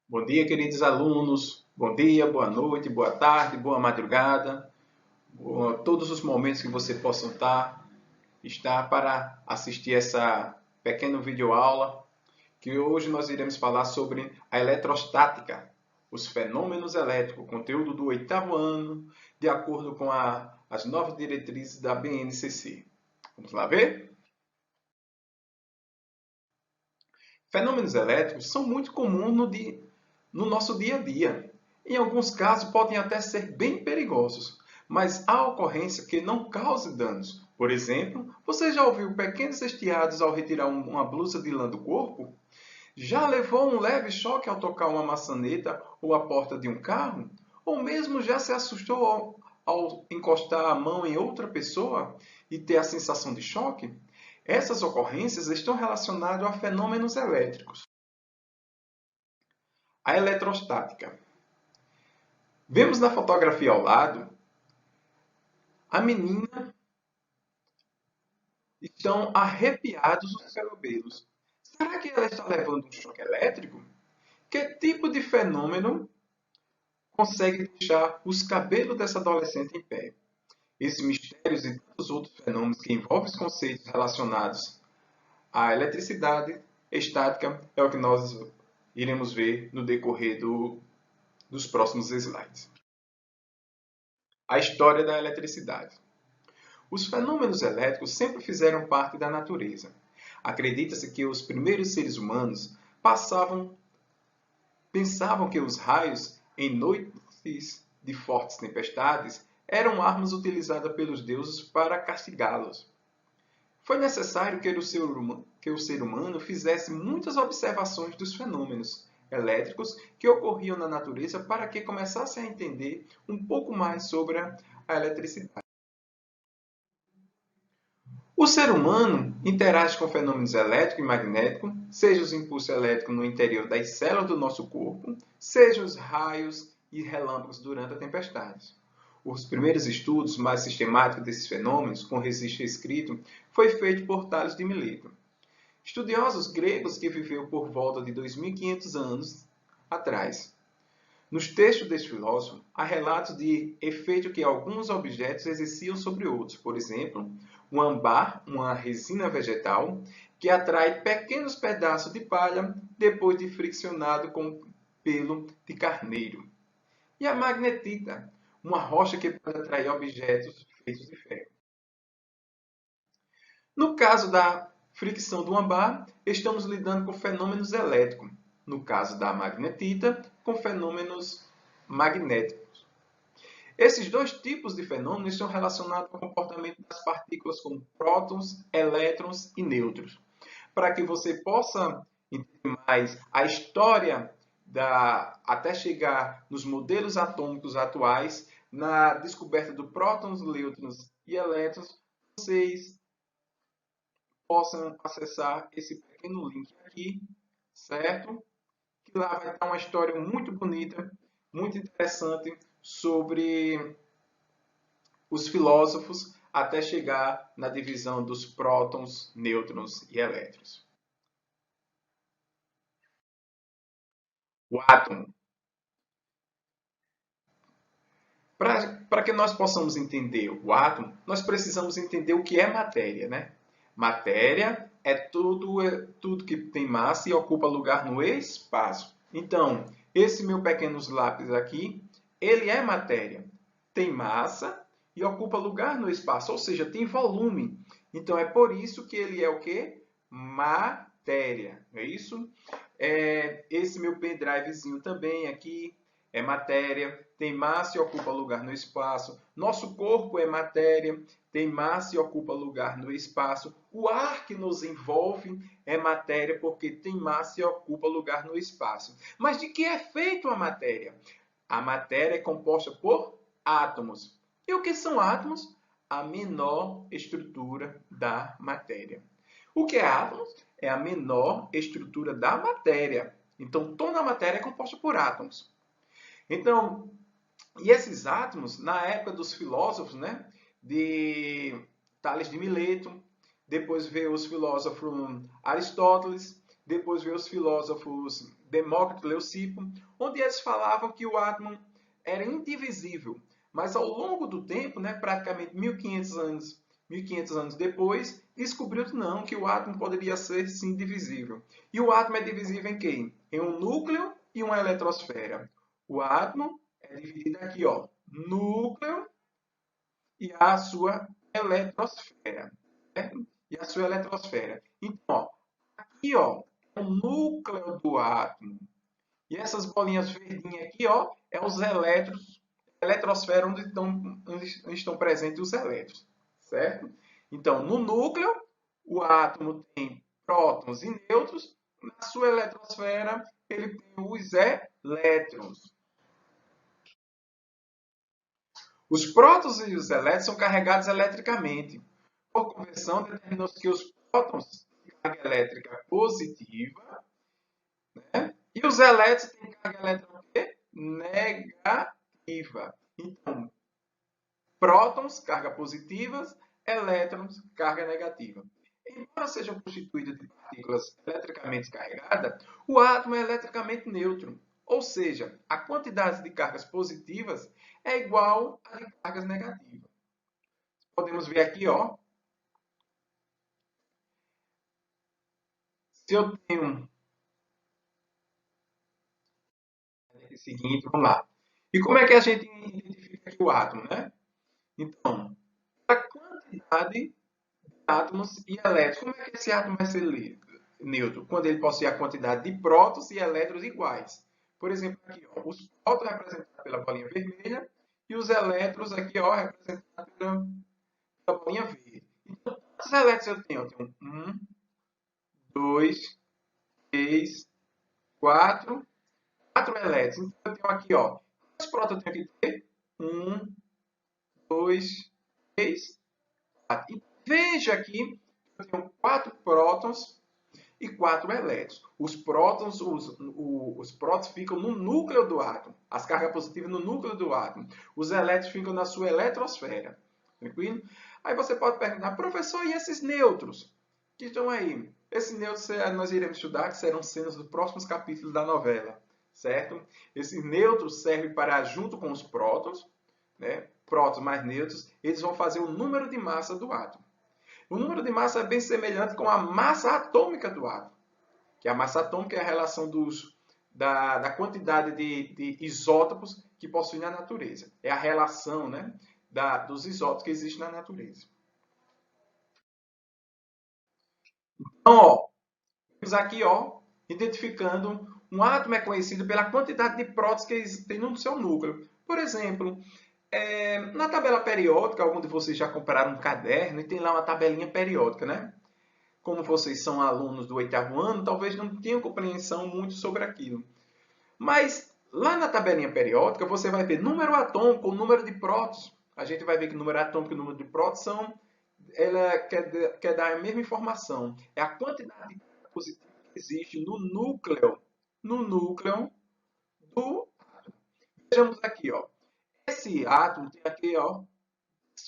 Bom dia, queridos alunos. Bom dia, boa noite, boa tarde, boa madrugada. Todos os momentos que você possa estar para assistir essa pequena videoaula, que hoje nós iremos falar sobre a eletrostática, os fenômenos elétricos, conteúdo do oitavo ano, de acordo com as novas diretrizes da BNCC. Vamos lá ver? Fenômenos elétricos são muito comuns no nosso dia a dia. Em alguns casos, podem até ser bem perigosos, mas há ocorrência que não cause danos. Por exemplo, você já ouviu pequenos estiados ao retirar uma blusa de lã do corpo? Já levou um leve choque ao tocar uma maçaneta ou a porta de um carro? Ou mesmo já se assustou ao encostar a mão em outra pessoa e ter a sensação de choque? Essas ocorrências estão relacionadas a fenômenos elétricos. A eletrostática. Vemos na fotografia ao lado a menina estão arrepiados os cabelos. Será que ela está levando um choque elétrico? Que tipo de fenômeno consegue deixar os cabelos dessa adolescente em pé? Esses mistérios e tantos outros fenômenos que envolvem os conceitos relacionados à eletricidade estática é o que nós iremos ver no decorrer dos próximos slides. A história da eletricidade. Os fenômenos elétricos sempre fizeram parte da natureza. Acredita-se que os primeiros seres humanos pensavam que os raios, em noites de fortes tempestades, eram armas utilizadas pelos deuses para castigá-los. Foi necessário que o ser humano fizesse muitas observações dos fenômenos elétricos que ocorriam na natureza para que começasse a entender um pouco mais sobre a eletricidade. O ser humano interage com fenômenos elétricos e magnéticos, seja os impulsos elétricos no interior das células do nosso corpo, seja os raios e relâmpagos durante a tempestade. Os primeiros estudos mais sistemáticos desses fenômenos, com registro escrito, foi feito por Tales de Mileto. Estudiosos gregos que viveu por volta de 2500 anos atrás. Nos textos deste filósofo, há relatos de efeito que alguns objetos exerciam sobre outros. Por exemplo, um âmbar, uma resina vegetal, que atrai pequenos pedaços de palha depois de friccionado com pelo de carneiro. E a magnetita, uma rocha que pode atrair objetos feitos de ferro. No caso da fricção do âmbar, estamos lidando com fenômenos elétricos. No caso da magnetita, com fenômenos magnéticos. Esses dois tipos de fenômenos estão relacionados com o comportamento das partículas como prótons, elétrons e nêutrons. Para que você possa entender mais a história até chegar nos modelos atômicos atuais, na descoberta do prótons, nêutrons e elétrons, vocês possam acessar esse pequeno link aqui, certo? Que lá vai estar uma história muito bonita, muito interessante sobre os filósofos até chegar na divisão dos prótons, nêutrons e elétrons. O átomo. Para que nós possamos entender o átomo, nós precisamos entender o que é matéria, né? Matéria é tudo que tem massa e ocupa lugar no espaço. Então, esse meu pequeno lápis aqui, ele é matéria. Tem massa e ocupa lugar no espaço, ou seja, tem volume. Então, é por isso que ele é o quê? Matéria, não é isso? Esse meu pendrivezinho também aqui é matéria, tem massa e ocupa lugar no espaço. Nosso corpo é matéria, tem massa e ocupa lugar no espaço. O ar que nos envolve é matéria porque tem massa e ocupa lugar no espaço. Mas de que é feita a matéria? A matéria é composta por átomos. E o que são átomos? A menor estrutura da matéria. O que é átomos? É a menor estrutura da matéria. Então, toda a matéria é composta por átomos. Então, e esses átomos, na época dos filósofos, né, de Tales de Mileto, depois veio os filósofos Aristóteles, depois veio os filósofos Demócrito e Leucipo, onde eles falavam que o átomo era indivisível. Mas ao longo do tempo, né, praticamente 1500 anos depois, descobriu que não, que o átomo poderia ser sim divisível. E o átomo é divisível em quem? Em um núcleo e uma eletrosfera. O átomo é dividido aqui, ó, núcleo e a sua eletrosfera. Certo? E a sua eletrosfera. Então, ó, aqui, ó, é o núcleo do átomo. E essas bolinhas verdinhas aqui, ó, é os elétrons, a eletrosfera onde estão presentes os elétrons, certo? Então, no núcleo, o átomo tem prótons e nêutrons. Na sua eletrosfera, ele tem os elétrons. Os prótons e os elétrons são carregados eletricamente. Por conversão, determinou-se que os prótons têm carga elétrica positiva, né? E os elétrons têm carga elétrica o quê? Negativa. Então, prótons, carga positivas, elétrons, carga negativa. Embora sejam constituídos de partículas eletricamente carregadas, o átomo é eletricamente neutro. Ou seja, a quantidade de cargas positivas é igual à de cargas negativas. Podemos ver aqui, ó. Se eu tenho o seguinte, vamos lá. E como é que a gente identifica aqui o átomo, né? Então, a quantidade de átomos e elétrons, como é que esse átomo vai ser neutro? Quando ele possui a quantidade de prótons e elétrons iguais. Por exemplo, aqui, ó, os prótons representados pela bolinha vermelha e os elétrons aqui, ó, representados pela bolinha verde. Então, quantos elétrons eu tenho? Eu tenho 1, 2, 3, 4, 4 elétrons. Então, eu tenho aqui, ó, quantos prótons eu tenho que ter? 1, 2, 3, 4. E veja aqui, eu tenho 4 prótons e 4 elétrons. Os prótons ficam no núcleo do átomo. As cargas positivas no núcleo do átomo. Os elétrons ficam na sua eletrosfera. Tranquilo? Aí você pode perguntar, professor, e esses nêutrons que estão aí? Esses nêutrons nós iremos estudar, que serão cenas dos próximos capítulos da novela. Certo? Esses nêutrons servem para, junto com os prótons, né? Prótons mais nêutrons, eles vão fazer o número de massa do átomo. O número de massa é bem semelhante com a massa atômica do átomo, que a massa atômica é a relação da quantidade de isótopos que possui na natureza. É a relação, né, dos isótopos que existem na natureza. Então, ó, temos aqui, ó, identificando um átomo é conhecido pela quantidade de prótons que tem no seu núcleo. Por exemplo, na tabela periódica, algum de vocês já compraram um caderno e tem lá uma tabelinha periódica, né? Como vocês são alunos do 8º ano, talvez não tenham compreensão muito sobre aquilo. Mas lá na tabelinha periódica, você vai ver número atômico, o número de prótons. A gente vai ver que o número atômico e o número de prótons ela quer dar a mesma informação. É a quantidade de carga positiva que existe no núcleo do átomo. Vejamos aqui, ó. Esse átomo tem aqui, ó,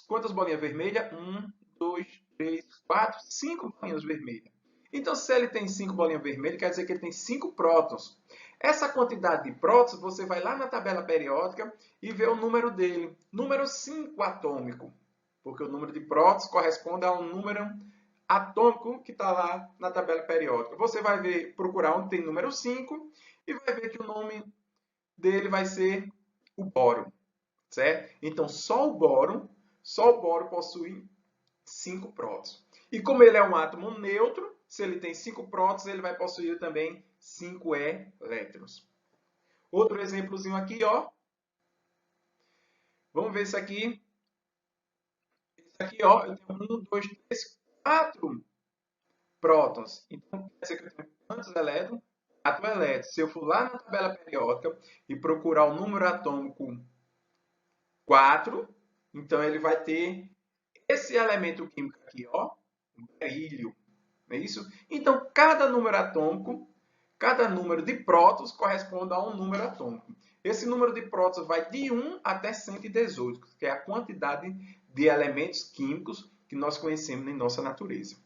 quantas bolinhas vermelhas? 1, 2, 3, 4, 5 bolinhas vermelhas. Então, se ele tem 5 bolinhas vermelhas, quer dizer que ele tem 5 prótons. Essa quantidade de prótons, você vai lá na tabela periódica e vê o número dele. Número 5 atômico. Porque o número de prótons corresponde a um número atômico que está lá na tabela periódica. Você vai ver, procurar onde tem número 5 e vai ver que o nome dele vai ser o bóron. Certo? Então, só o bóron possui 5 prótons. E como ele é um átomo neutro, se ele tem 5 prótons, ele vai possuir também 5 elétrons. Outro exemplozinho aqui, ó. Vamos ver isso aqui. Isso aqui, ó, eu tenho 1, 2, 3, 4 prótons. Então, quer dizer que eu tenho quantos elétrons? 4 elétrons. Se eu for lá na tabela periódica e procurar o número atômico 4, então ele vai ter esse elemento químico aqui, ó, o berílio. Não é isso? Então, cada número atômico, cada número de prótons corresponde a um número atômico. Esse número de prótons vai de 1 até 118, que é a quantidade de elementos químicos que nós conhecemos em nossa natureza.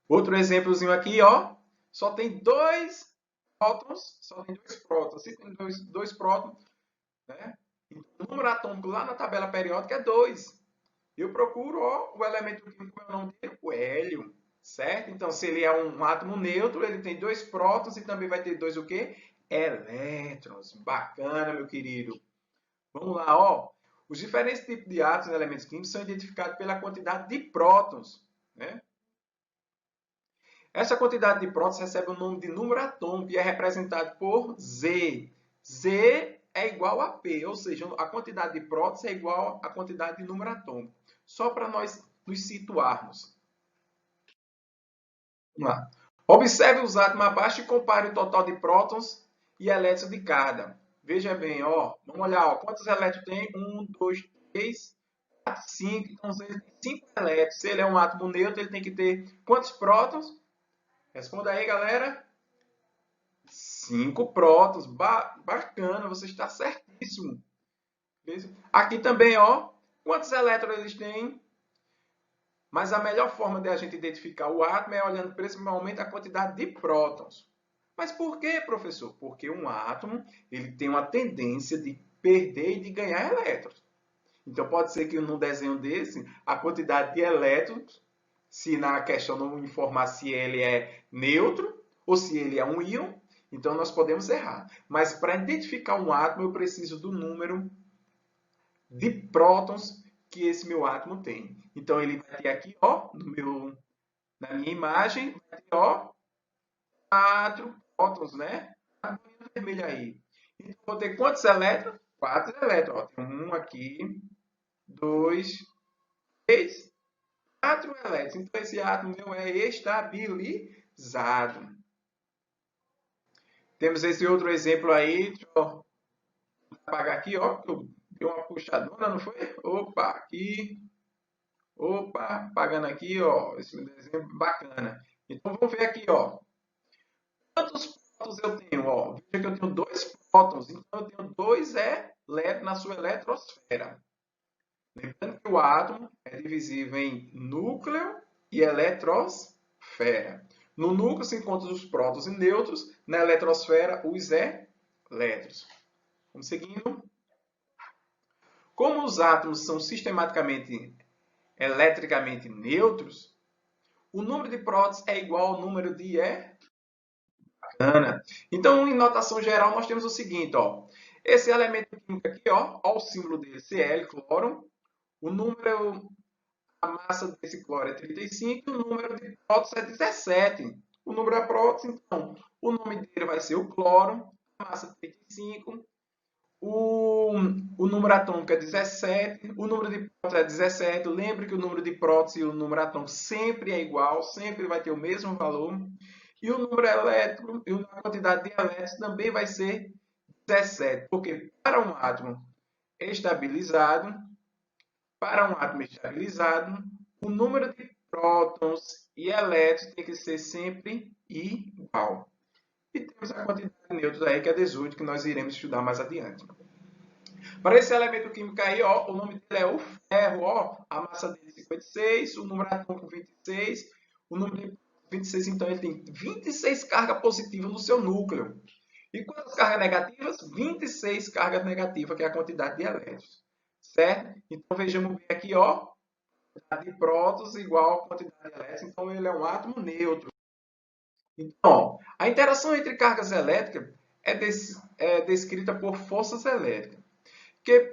Outro exemplozinho aqui, ó. Só tem dois prótons. Só tem dois prótons. Se tem dois prótons, né? Então, o número atômico lá na tabela periódica é 2. Eu procuro, ó, o elemento químico, qual é o nome dele? O hélio. Certo? Então, se ele é um átomo neutro, ele tem dois prótons e também vai ter dois o quê? Elétrons. Bacana, meu querido. Vamos lá, ó. Os diferentes tipos de átomos e elementos químicos são identificados pela quantidade de prótons, né? Essa quantidade de prótons recebe o nome de número atômico e é representado por Z. Z é igual a P, ou seja, a quantidade de prótons é igual à quantidade de número atômico. Só para nós nos situarmos. Vamos lá. Observe os átomos abaixo e compare o total de prótons e elétrons de cada. Veja bem, ó. Vamos olhar, ó. Quantos elétrons tem? 1, 2, 3, 4, 5. Então, ele tem 5 elétrons. Se ele é um átomo neutro, ele tem que ter quantos prótons? Responda aí, galera. 5 prótons. Bacana, você está certíssimo. Aqui também, ó. Quantos elétrons eles têm? Mas a melhor forma de a gente identificar o átomo é olhando principalmente a quantidade de prótons. Mas por quê, professor? Porque um átomo ele tem uma tendência de perder e de ganhar elétrons. Então pode ser que num desenho desse, a quantidade de elétrons, se na questão não informar se ele é neutro ou se ele é um íon, então nós podemos errar. Mas para identificar um átomo, eu preciso do número de prótons que esse meu átomo tem. Então ele vai ter aqui, ó, na minha imagem, vai ter, ó, 4 prótons, né? A bolinha vermelha aí. Então vou ter quantos elétrons? 4 elétrons. Ó, tem um aqui, 2, 3, 4 elétrons. Então esse átomo meu é estabilizado. Temos esse outro exemplo aí. Deixa eu apagar aqui, ó. Deu uma puxadona, não foi? Opa, aqui. Opa, apagando aqui, ó. Esse desenho bacana. Então vamos ver aqui, ó. Quantos prótons eu tenho? Ó, veja que eu tenho 2 prótons. Então eu tenho 2 elétrons na sua eletrosfera. Lembrando que o átomo é divisível em núcleo e eletrosfera. No núcleo se encontram os prótons e nêutrons, na eletrosfera os elétrons. Vamos seguindo. Como os átomos são sistematicamente eletricamente neutros, o número de prótons é igual ao número de elétrons. Então, em notação geral, nós temos o seguinte, ó. Esse elemento químico aqui, ó o símbolo dele, Cl, cloro. O número, a massa desse cloro é 35 e o número de prótons é 17. O número de prótons, então, o nome dele vai ser o cloro, a massa 35, o número atômico é 17, o número de prótons é 17. Lembre que o número de prótons e o número atômico sempre é igual, sempre vai ter o mesmo valor. E o número elétrico e a quantidade de elétrons também vai ser 17, porque para um átomo estabilizado, o número de prótons e elétrons tem que ser sempre igual. E temos a quantidade de nêutrons aí, que é 18, que nós iremos estudar mais adiante. Para esse elemento químico aí, ó, o nome dele é o ferro, ó, a massa dele é 56, o número atômico 26, o número de 26, então ele tem 26 cargas positivas no seu núcleo. E quantas cargas negativas? 26 cargas negativas, que é a quantidade de elétrons. Certo? Então vejamos bem aqui, ó, quantidade de prótons igual a quantidade de elétrons, então ele é um átomo neutro. Então, a interação entre cargas elétricas é descrita por forças elétricas, que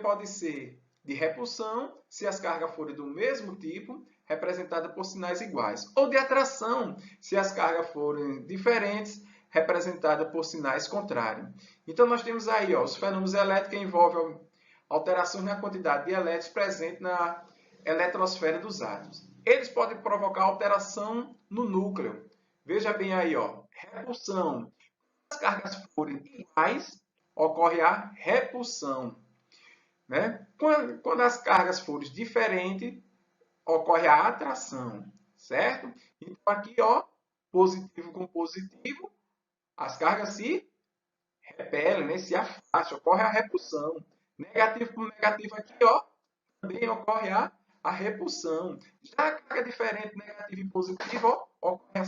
pode ser de repulsão, se as cargas forem do mesmo tipo, representada por sinais iguais, ou de atração, se as cargas forem diferentes, representada por sinais contrários. Então, nós temos aí, ó, os fenômenos elétricos que envolvem alterações na quantidade de elétrons presentes na eletrosfera dos átomos. Eles podem provocar alteração no núcleo. Veja bem aí, ó, repulsão. Se as cargas forem iguais, ocorre a repulsão. Né? Quando as cargas forem diferentes, ocorre a atração. Certo? Então, aqui, ó, positivo com positivo, as cargas se repelem, né? Se afastam, ocorre a repulsão. Negativo com negativo aqui, ó, também ocorre a a repulsão. Já a carga diferente, negativa e positiva, ocorre a